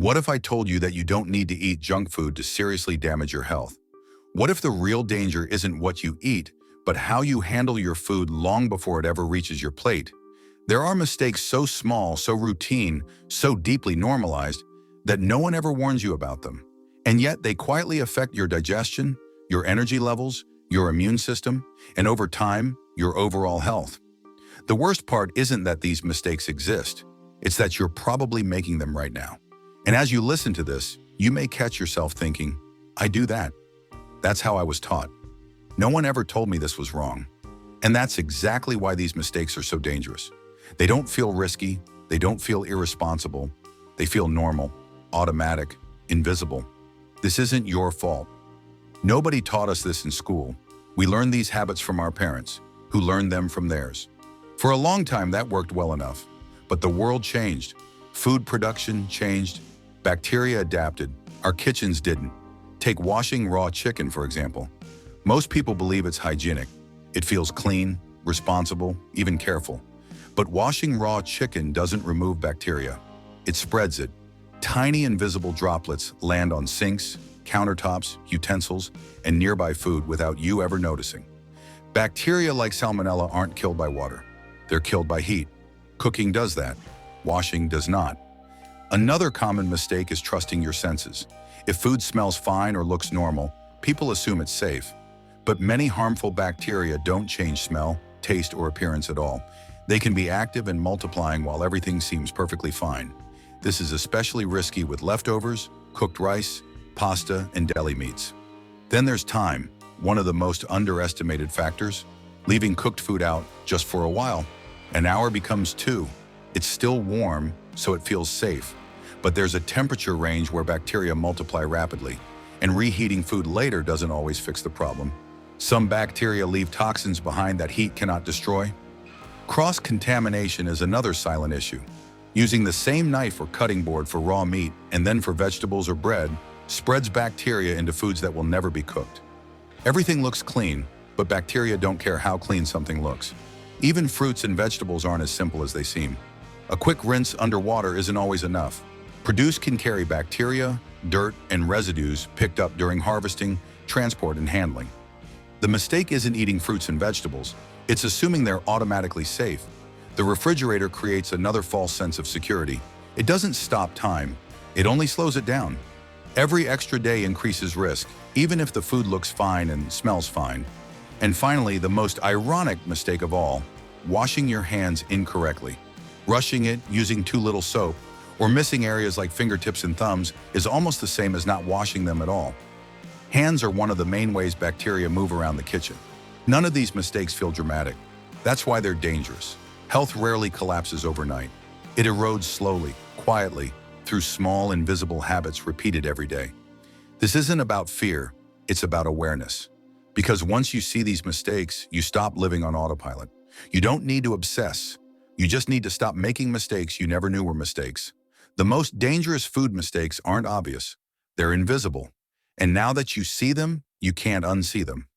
What if I told you that you don't need to eat junk food to seriously damage your health? What if the real danger isn't what you eat, but how you handle your food long before it ever reaches your plate? There are mistakes so small, so routine, so deeply normalized that no one ever warns you about them. And yet they quietly affect your digestion, your energy levels, your immune system, and over time, your overall health. The worst part isn't that these mistakes exist. It's that you're probably making them right now. And as you listen to this, you may catch yourself thinking, I do that. That's how I was taught. No one ever told me this was wrong. And that's exactly why these mistakes are so dangerous. They don't feel risky. They don't feel irresponsible. They feel normal, automatic, invisible. This isn't your fault. Nobody taught us this in school. We learned these habits from our parents, who learned them from theirs. For a long time, that worked well enough. But the world changed. Food production changed. Bacteria adapted. Our kitchens didn't. Take washing raw chicken, for example. Most people believe it's hygienic. It feels clean, responsible, even careful. But washing raw chicken doesn't remove bacteria. It spreads it. Tiny invisible droplets land on sinks, countertops, utensils, and nearby food without you ever noticing. Bacteria like salmonella aren't killed by water. They're killed by heat. Cooking does that. Washing does not. Another common mistake is trusting your senses. If food smells fine or looks normal, people assume it's safe. But many harmful bacteria don't change smell, taste, or appearance at all. They can be active and multiplying while everything seems perfectly fine. This is especially risky with leftovers, cooked rice, pasta, and deli meats. Then there's time, one of the most underestimated factors. Leaving cooked food out just for a while. An hour becomes 2. It's still warm, so it feels safe. But there's a temperature range where bacteria multiply rapidly, and reheating food later doesn't always fix the problem. Some bacteria leave toxins behind that heat cannot destroy. Cross-contamination is another silent issue. Using the same knife or cutting board for raw meat and then for vegetables or bread spreads bacteria into foods that will never be cooked. Everything looks clean, but bacteria don't care how clean something looks. Even fruits and vegetables aren't as simple as they seem. A quick rinse under water isn't always enough. Produce can carry bacteria, dirt, and residues picked up during harvesting, transport, and handling. The mistake isn't eating fruits and vegetables. It's assuming they're automatically safe. The refrigerator creates another false sense of security. It doesn't stop time. It only slows it down. Every extra day increases risk, even if the food looks fine and smells fine. And finally, the most ironic mistake of all, washing your hands incorrectly. Rushing it, using too little soap, or missing areas like fingertips and thumbs is almost the same as not washing them at all. Hands are one of the main ways bacteria move around the kitchen. None of these mistakes feel dramatic. That's why they're dangerous. Health rarely collapses overnight. It erodes slowly, quietly, through small, invisible habits repeated every day. This isn't about fear, it's about awareness. Because once you see these mistakes, you stop living on autopilot. You don't need to obsess. You just need to stop making mistakes you never knew were mistakes. The most dangerous food mistakes aren't obvious. They're invisible. And now that you see them, you can't unsee them.